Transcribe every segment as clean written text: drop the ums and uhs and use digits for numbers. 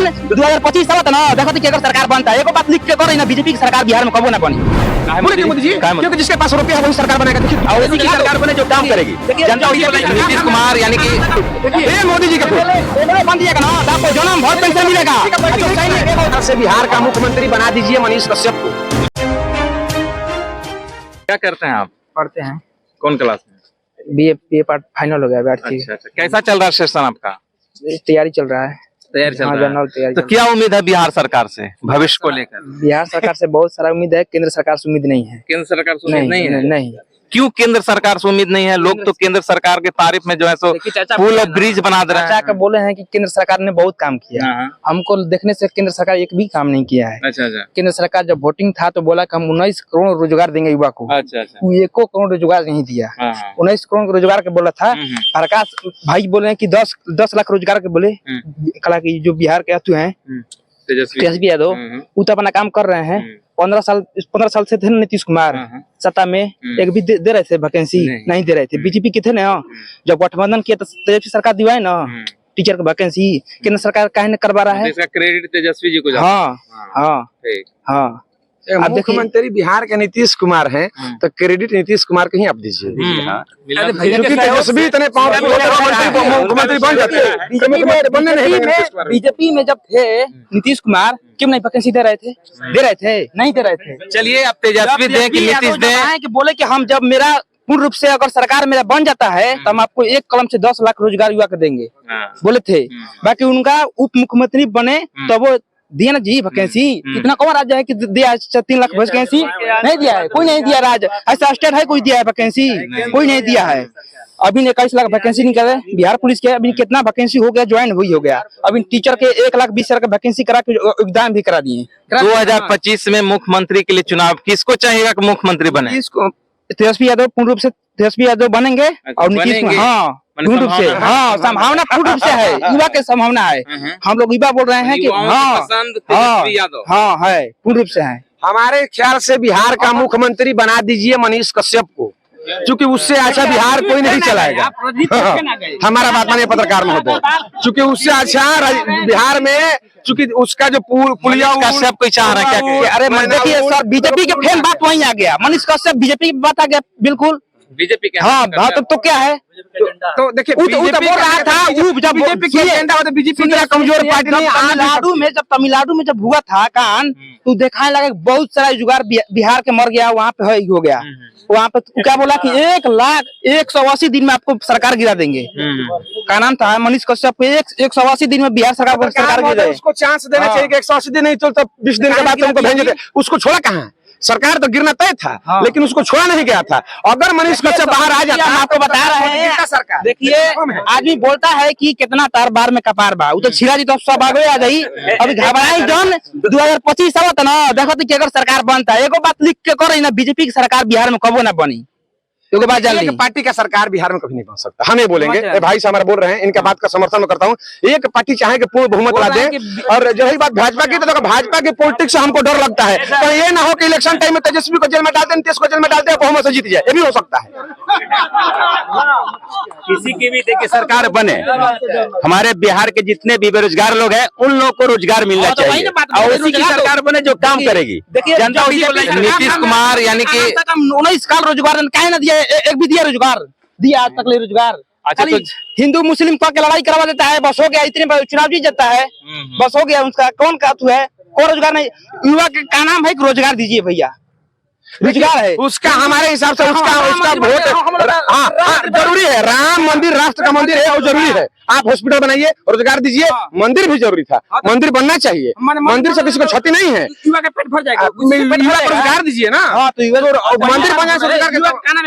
जन 2025 आवत ना देखो कि केकर सरकार बनता है। एगो बात लिख के करो ना बीजेपी की सरकार बिहार में कबो ना बनी। बोले मोदी जी, क्योंकि जिसके पास रुपया है वही सरकार बनाएगा। देखिए ऐसी की सरकार बने जो काम करेगी जनता नीतीश कुमार यानी कि ये मोदी जी का बन दिएगा ना आपको जन्म बहुत पेंशन मिलेगा। से बिहार का मुख्यमंत्री बना दीजिए मनीष कश्यप को। क्या करते हैं आप? पढ़ते हैं, कौन क्लास में? बीए पार्ट फाइनल हो गया अभी 8वीं। अच्छा, कैसा चल रहा है सेशन आपका? तैयारी चल रहा है। तैयारी चल हाँ, रहा जनरल है। तैयारी तो चल क्या उम्मीद है बिहार सरकार से भविष्य को लेकर? बिहार सरकार से बहुत सारा उम्मीद है, केंद्र सरकार से उम्मीद नहीं है। केंद्र सरकार से उम्मीद नहीं है? नहीं। क्यों केंद्र सरकार से उम्मीद नहीं है? लोग तो केंद्र सरकार के तारीफ में जो है सो पुल और ब्रिज बना दे रहे हैं। चाचा बोले हैं कि केंद्र सरकार ने बहुत काम किया। हमको देखने से केंद्र सरकार एक भी काम नहीं किया है। अच्छा अच्छा केंद्र सरकार जब वोटिंग था तो बोला कि हम 19 करोड़ रोजगार देंगे युवा को। अच्छा अच्छा। वो 1 करोड़ रोजगार नहीं दिया। हाँ। 19 करोड़ रोजगार के बोला था। प्रकाश भाई बोले हैं कि 10 लाख रोजगार के बोले। कला की जो बिहार के अतु हैं तेजस्वी यादव वो तो अपना काम कर रहे हैं। 15 साल से थे नीतीश कुमार सत्ता में, एक भी दे रहे थे वैकेंसी नहीं दे रहे थे। बीजेपी के थे ना, जब गठबंधन किया तो तेजस्वी सरकार दिवाए ना टीचर की वैकेंसी। केंद्र सरकार काहे न करवा रहा है? इसका क्रेडिट तेजस्वी जी को जाता है। हाँ। अब मुख्यमंत्री बिहार के नीतीश कुमार हैं तो क्रेडिट नीतीश कुमार को ही आप दीजिए। क्योंकि तेजस्वी इतने पावरफुल मुख्यमंत्री बन जाते हैं। बीजेपी में जब थे नीतीश कुमार क्यों नहीं वैकेंसी दे रहे थे? नहीं दे रहे थे। चलिए अब तेजस्वी दें कि नीतीश दें कि बोले कि हम जब मेरा पूर्ण रूप से अगर सरकार मेरा बन जाता है तो हम आपको एक कलम से 10 लाख रोजगार युवा को देंगे बोले थे। बाकी उनका उप मुख्यमंत्री बने तो वो दिया ना जी वैकेंसी। इतना कौन राज्य है कि दिया 3 लाख वैकेंसी? नहीं दिया है, कोई नहीं दिया। राज्य ऐसा स्टेट है कोई दिया है वैकेंसी? कोई नहीं दिया है। अभी 21 लाख वैकेंसी निकाले बिहार पुलिस के। अभी कितना वैकेंसी हो गया, ज्वाइन हुई हो गया। अभी टीचर के 1,20,000 का वैकेंसी करा के एग्जाम भी करा दिए। 2025 में मुख्यमंत्री के लिए चुनाव किसको चाहिएगा कि मुख्यमंत्री बने? तेजस्वी यादव पूर्ण रूप से तेजस्वी यादव बनेंगे और नीतीश कुमार पूर्ण रूप से संभावना पूर्ण रूप से है। युवा के संभावना है। हम लोग युवा बोल रहे हैं कि है पूर्ण रूप से है। हमारे ख्याल से बिहार का मुख्यमंत्री बना दीजिए मनीष कश्यप को, क्योंकि उससे अच्छा बिहार कोई नहीं चलाएगा। हमारा बात मानिए पत्रकार महोदय, क्योंकि उससे अच्छा बिहार में चूंकि उसका जो पुलिया कश्यप कोई चाह रहा है क्या? अरे देखिए सर, बीजेपी के फेन बात वहीं आ गया। मनीष कश्यप बीजेपी की बात आ गया बिल्कुल। बीजेपी के हाँ तो क्या है? तो देखिए वो तो बोल रहा था जब बीजेपी की एजेंडा होता बीजेपी कमजोर पार्टी नहीं। तमिलनाडु में जब हुआ था कान तो दिखाने लगा बहुत सारा रोजगार बिहार के मर गया, वहाँ पे हो गया। वहाँ पे क्या बोला कि 1,180 दिन में आपको सरकार गिरा देंगे। का नाम था मनीष कश्यप। 180 दिन में बिहार सरकार गिरा। उसको चांस देना चाहिए कि 180 दिन नहीं तो 20 दिन के बाद तुमको भेजेंगे। उसको छोड़ा कहाँ? सरकार तो गिरना तय था लेकिन उसको छोड़ा नहीं गया था। अगर मनीष कश्यप बाहर आ जाता, हम आपको बता रहे हैं सरकार। देखिए आदमी बोलता है कि कितना तार बार में कपार बा, वो तो छिरा जी तो सब आगे आ जाई। अभी घबराई जन 2025 आवत ना देखो कि केकर सरकार बनता है। एगो बात लिख के करो ना बीजेपी की सरकार बिहार में कबो ना बनी। एक पार्टी का सरकार बिहार में कभी नहीं बन सकता। हम ये बोलेंगे, भाई से हमारा बोल रहे हैं, इनका बात का समर्थन में करता हूँ। एक पार्टी चाहे कि पूर्ण बहुमत ला दे। और जो ही बात भाजपा की, तो भाजपा की पॉलिटिक्स से हमको डर लगता है। तो ये ना हो कि इलेक्शन टाइम में तेजस्वी को जेल में डालते हैं, नीतीश को जेल में डालते हैं, बहुमत से जीत जाए। ये भी हो सकता है। किसी की भी देखिए सरकार बने, हमारे बिहार के जितने भी बेरोजगार लोग हैं उन लोगों को रोजगार मिलना चाहिए और ऐसी की सरकार बने जो काम करेगी। जनता नीतीश कुमार यानी कि 19 साल रोजगार काहे ना दिया? एक भी दिया रोजगार? दिया आज तक ले रोजगार? अच्छा तो हिंदू मुस्लिम के लड़ाई करवा देता है, बस हो गया। इतने चुनाव जीत जाता है, बस हो गया। उसका कौन का है? कोई रोजगार नहीं। युवा का नाम है कि रोजगार दीजिए भैया, रोजगार है उसका। हमारे हिसाब से उसका वोट जरूरी है। राम मंदिर राष्ट्र का मंदिर है और जरूरी है। आप हॉस्पिटल बनाइए, रोजगार दीजिए। मंदिर भी जरूरी था, मंदिर बनना चाहिए। मंदिर से किसी को क्षति नहीं है। युवा के पेट भर जाएगा। युवा को रोजगार दीजिए ना। मंदिर बनने से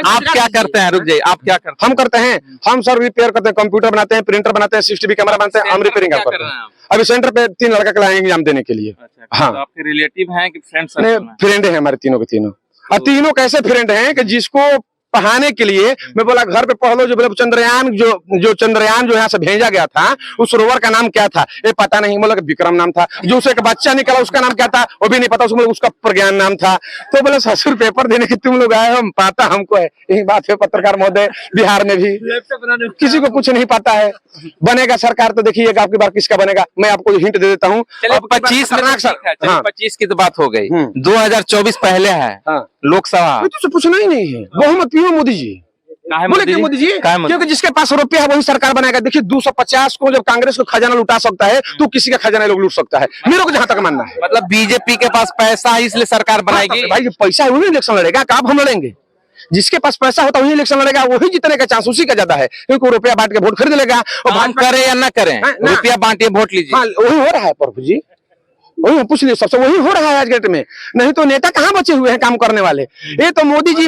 आप क्या करते हैं? रुक जाइए, आप क्या करते हैं? हम करते हैं, हम सर रिपेयर करते हैं, कंप्यूटर बनाते हैं, प्रिंटर बनाते हैं, CCTV कैमरा बनाते हैं। हम रिपेयरिंग करते हैं। अभी सेंटर पे 3 लड़का के लाएंगे एग्जाम देने के लिए। हाँ, आपके रिलेटिव हैं कि फ्रेंड्स? फ्रेंड है हमारे तीनों के तीनों। और तीनों कैसे फ्रेंड हैं कि जिसको पढ़ाने के लिए मैं बोला घर पे पढ़ लो, जो बोले चंद्रयान जो चंद्रयान जो यहाँ से भेजा गया था उस रोवर का नाम क्या था, ये पता नहीं। बोला विक्रम नाम था। जो उसे एक बच्चा निकला उसका नाम क्या था वो भी नहीं पता, उसका प्रज्ञान नाम था। तो बोले ससुर पेपर देने के तुम लोग आए हो, हम पता हमको है। यही बात है पत्रकार महोदय, बिहार में भी किसी को कुछ नहीं पता है। बनेगा सरकार तो देखिएगा आपकी बार किसका बनेगा। मैं आपको हिंट दे देता हूँ। 25 की तो बात हो गई, 2024 पहले है लोकसभा, तो पूछना ही नहीं है। बहुमत पियो मोदी जी, बोले कि मोदी जी, क्योंकि जिसके पास रुपया है वही सरकार बनाएगा। देखिए 250 को जब कांग्रेस को खजाना लुटा सकता है तो किसी का खजाना लोग लूट सकता है, मेरे को जहां तक मानना है। मतलब बीजेपी के पास पैसा है इसलिए सरकार बनाएगी। भाई जो पैसा है वही इलेक्शन लड़ेगा, कब हम लड़ेंगे? जिसके पास पैसा होता है वही इलेक्शन लड़ेगा, वही जीतने का चांस उसी का ज्यादा है, क्योंकि रुपया बांट के वोट खरीद लेगा। और हम करे या ना करें, रुपया बांटिए वोट लीजिए, वही हो रहा है प्रभु जी, वही पूछ लीजिए, सबसे वही हो रहा है आज डेट में। नहीं तो नेता कहाँ बचे हुए हैं काम करने वाले? ये तो मोदी जी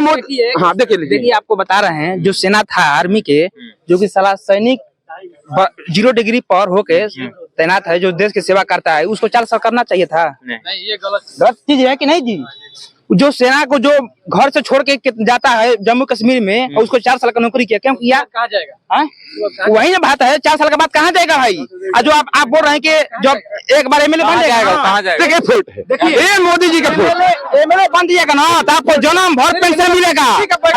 हाँ देखिए आपको बता रहे हैं, जो सेना था आर्मी के, जो कि साला सैनिक 0 डिग्री पर होके तैनात है, जो देश की सेवा करता है, उसको 4 साल करना चाहिए था। नहीं ये गलत चीज है कि नहीं जी? जो सेना को जो घर से छोड़ के जाता है जम्मू कश्मीर में, और उसको 4 साल का नौकरी किया, क्यों किया? कहाँ जाएगा? वही ना बात है, 4 साल के बाद कहाँ जाएगा भाई? और जो आप बोल रहे हैं कि जब एक बार एमएलए बन जाएगा, कहाँ जाएगा? देखिए फुट है, देखिए मोदी जी का फुट, एमएलए बन जाएगा ना तो आपको जन्म भर पेंशन मिलेगा।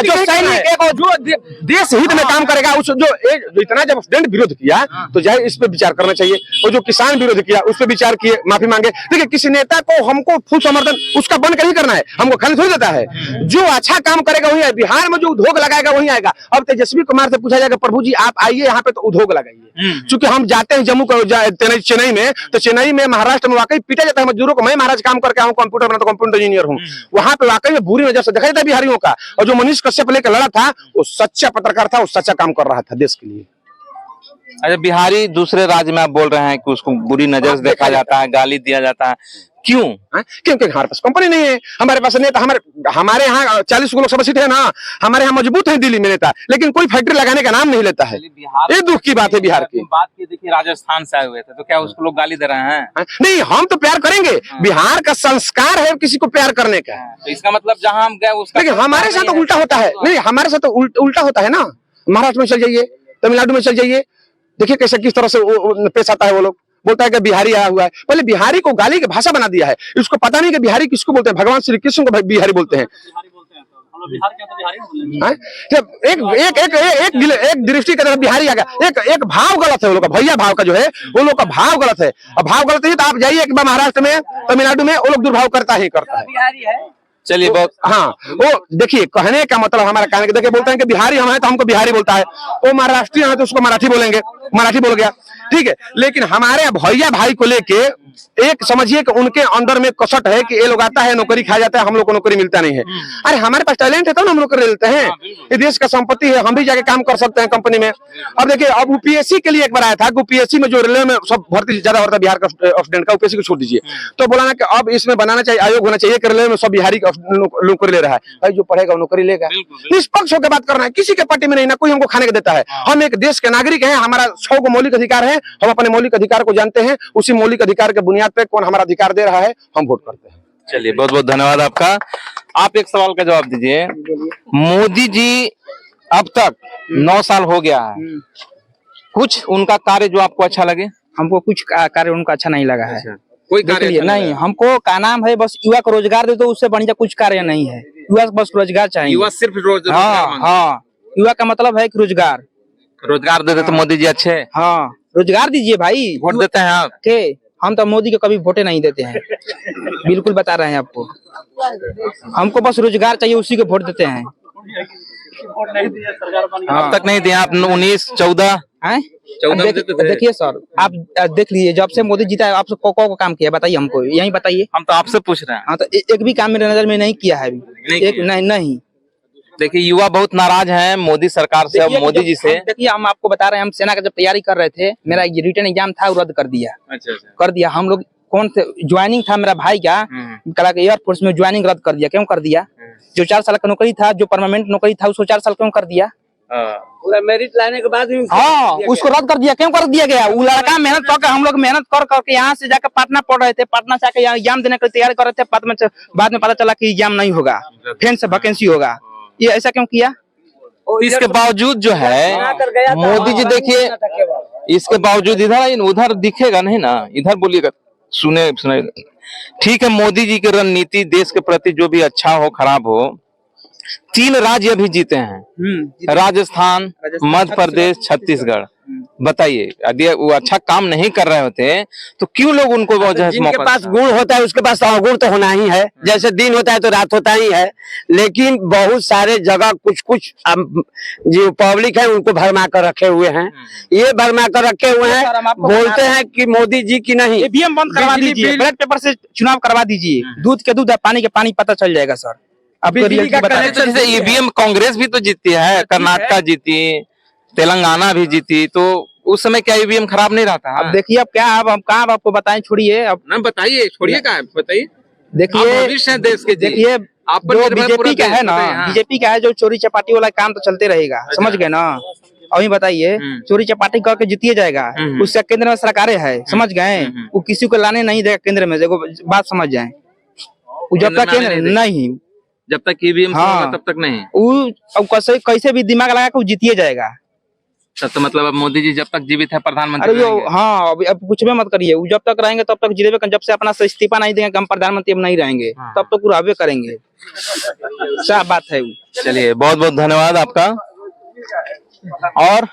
जो सैनिक जो देश हित में काम करेगा, उस जो इतना जब स्टूडेंट विरोध किया तो जाए इस पे विचार करना चाहिए। और जो किसान विरोध किया उस पर विचार किए, माफी मांगे। देखिए किसी नेता को हमको फुल समर्थन उसका बन कर ही करना है, हमको खाली थोड़ी देता है। जो अच्छा काम करेगा वही आएगा, बिहार में जो उद्योग लगाएगा वही आएगा। अब तेजस्वी कुमार से पूछा जाएगा प्रभु जी आप आइए यहाँ पे तो उद्योग लगाइए, क्योंकि हम जाते हैं जम्मू चेन्नई में, तो चेन्नई में महाराष्ट्र में वाकई पीटा जाता है मजदूरों को। मैं महाराज काम करके आऊँ, कंप्यूटर बनाता, कंप्यूटर इंजीनियर हूँ। वहां पे वाकई में बुरी नजर से देखा जाता है बिहारियों का। और जो मनीष कश्यप लेकर लड़ा था वो सच्चा पत्रकार था, वो सच्चा काम कर रहा था देश के लिए। अच्छा, बिहारी दूसरे राज्य में आप बोल रहे हैं कि उसको बुरी नजर से देखा जाता है, गाली दिया जाता है, क्यों? क्योंकि हमारे पास कंपनी नहीं है, हमारे पास नेता, हमारे यहाँ 40 लोकसभा सीट है ना, हमारे यहाँ मजबूत है दिल्ली में नेता, लेकिन कोई फैक्ट्री लगाने का नाम नहीं लेता है। ये दुख की बात है बिहार की। बात की देखिए, राजस्थान से आए हुए थे तो क्या उसको लोग गाली दे रहे हैं? नहीं, हम तो प्यार करेंगे, बिहार का संस्कार है किसी को प्यार करने का। तो इसका मतलब जहाँ हम गए उसका, लेकिन हमारे साथ तो उल्टा होता है। नहीं, हमारे साथ तो उल्टा होता है ना। महाराष्ट्र में चल जाइए, तमिलनाडु में चल जाइए, देखिए कैसे किस तरह से पेश आता है। वो लोग बोलता है कि बिहारी आया हुआ है, पहले बिहारी को गाली की भाषा बना दिया है। इसको पता नहीं कि बिहारी किसको बोलते हैं, भगवान श्री कृष्ण को बिहारी बोलते हैं। एक दृष्टि की तरफ बिहारी आ गया, एक भाव गलत है वो लोग का, भैया भाव का जो है वो लोग का भाव गलत है। और भाव गलत है तो आप जाइए एक बार महाराष्ट्र में, तमिलनाडु में, वो लोग दुर्भाव करता ही करता है। चलिए बहुत हाँ, वो देखिए कहने का मतलब हमारा कहने के, देखिए बोलते हैं कि बिहारी हम हैं तो हमको बिहारी बोलता है, वो महाराष्ट्रीय है तो उसको मराठी बोलेंगे, मराठी बोल गया, ठीक है। लेकिन हमारे भैया भाई को लेके एक समझिए कि उनके अंदर में कसट है कि ये लोग आता है नौकरी खा जाता है, हम लोग को नौकरी मिलता नहीं है। अरे हमारे पास टैलेंट है तो हम नौकरी लेते हैं, ये देश का संपत्ति है, हम भी जाके काम कर सकते हैं कंपनी में। अब देखिए, अब यूपीएससी के लिए एक बार आया था, यूपीएससी में जो रेलवे में सब भर्ती ज्यादा होता है बिहार का स्टूडेंट का, यूपीएससी को छोड़ दीजिए, तो बोला ना कि अब इसमें बनाना चाहिए, आयोग होना चाहिए कि रेलवे में सब बिहारी नौकरी ले रहा है। भाई जो पढ़ेगा नौकरी लेगा, निष्पक्ष होकर बात करना है, किसी के पार्टी में नहीं, ना कोई हमको खाने को देता है। हम एक देश के नागरिक हैं, हमारा 100 को मौलिक अधिकार है, हम अपने मौलिक अधिकार को जानते हैं, उसी मौलिक अधिकार के बुनियाद पे कौन हमारा अधिकार दे रहा है हम वोट करते हैं। चलिए बहुत बहुत धन्यवाद आपका। आप एक सवाल का जवाब दीजिए, मोदी जी अब तक 9 साल हो गया है, कुछ उनका कार्य जो आपको अच्छा लगे? हमको कुछ कार्य उनका अच्छा नहीं लगा है। कोई कार्य नहीं, हमको का नाम है बस युवा को रोजगार दे, तो उससे बढ़िया कुछ कार्य नहीं है। युवा बस रोजगार चाहिए, युवा सिर्फ रोजगार। हाँ, युवा का मतलब है कि रोजगार दे दे तो मोदी जी अच्छे। हाँ, रोजगार दीजिए भाई। वोट देते हैं आप? के हम तो मोदी को कभी वोटे नहीं देते हैं, बिल्कुल बता रहे हैं आपको। हमको बस रोजगार चाहिए, उसी को वोट देते हैं। अब तक नहीं दिया आप? 19, 14 देखिए सर, आप देख लीजिए, जब से मोदी जीता है आपसे को काम किया बताइए हमको, यही बताइए। हम तो आपसे पूछ रहे हैं। हाँ, तो एक भी काम मेरे नजर में नहीं किया है अभी, नहीं। देखिए युवा बहुत नाराज हैं मोदी सरकार से, मोदी जी से। देखिए हम आपको बता रहे हैं, हम सेना का जब तैयारी कर रहे थे, मेरा रिटर्न एग्जाम था, रद्द कर दिया। अच्छा। कर दिया। हम लोग कौन से ज्वाइनिंग था मेरा भाई का, कला के एयरफोर्स में ज्वाइनिंग रद्द कर दिया। क्यों कर दिया? जो 4 साल का नौकरी था, जो परमानेंट नौकरी था, उसको 4 साल क्यों कर दिया? पूरा मेरिट लाने के बाद हाँ, उसको रद्द कर दिया। क्यों कर दिया गया? वो लड़का मेहनत करके, हम लोग मेहनत कर करके यहाँ से जाकर पटना पढ़ रहे थे, पटना से आकर यहाँ एग्जाम देने की तैयारी कर रहे थे, बाद में पता चला कि एग्जाम नहीं होगा, फिर से वैकेंसी होगा। ये ऐसा क्यों किया? इसके बावजूद जो है मोदी जी देखिए, इसके बावजूद इधर उधर दिखेगा नहीं ना, इधर बोलिएगा, सुने सुने। ठीक है, मोदी जी की रणनीति देश के प्रति जो भी अच्छा हो खराब हो, 3 राज्य अभी जीते हैं, राजस्थान, मध्य प्रदेश, छत्तीसगढ़। बताइए, यदि वो अच्छा काम नहीं कर रहे होते तो क्यों लोग उनको जिनके पास गुण होता है उसके पास अवगुण तो होना ही है। जैसे दिन होता है तो रात होता ही है, लेकिन बहुत सारे जगह कुछ कुछ जो पब्लिक है उनको भरमा कर रखे हुए हैं। ये भरमा कर रखे हुए हैं, बोलते हैं कि मोदी जी की नहीं। ईवीएम बंद करवा दीजिए, बैलेट पेपर से चुनाव करवा दीजिए, दूध के दूध, पानी के पानी, पता चल जाएगा सर। अब जैसे ईवीएम कांग्रेस भी तो जीती है, कर्नाटका जीती, तेलंगाना भी जीती, तो उस समय क्या ईवीएम खराब नहीं रहता? अब देखिए, अब क्या, अब हम कहाँ आपको बताएं, छोड़िए अब ना, बताइए, छोड़िए का बताइए। देखिए भविष्य है देश के, देखिए जो बीजेपी का है ना, बीजेपी का है जो चोरी चपाटी वाला काम तो चलते रहेगा, समझ गए ना। अभी बताइए, चोरी चपाटी करके जीतिए जाएगा, उससे केंद्र में सरकारें है, समझ गए, वो किसी को लाने नहीं देगा केंद्र में, देखो बात समझ जाए। जब तक केंद्र नहीं, जब तक ईवीएम तब तक नहीं, अब कैसे भी दिमाग लगा के वो जीतिए जाएगा। तो मतलब अब मोदी जी जब तक जीवित है प्रधानमंत्री अरे हाँ, अब कुछ भी मत करिए, वो जब तक रहेंगे तब तक जीतेंगे। जब से अपना से इस्तीफा नहीं देंगे, हम प्रधानमंत्री नहीं रहेंगे, तब तक रहबे करेंगे। क्या बात है। चलिए, बहुत बहुत धन्यवाद आपका। और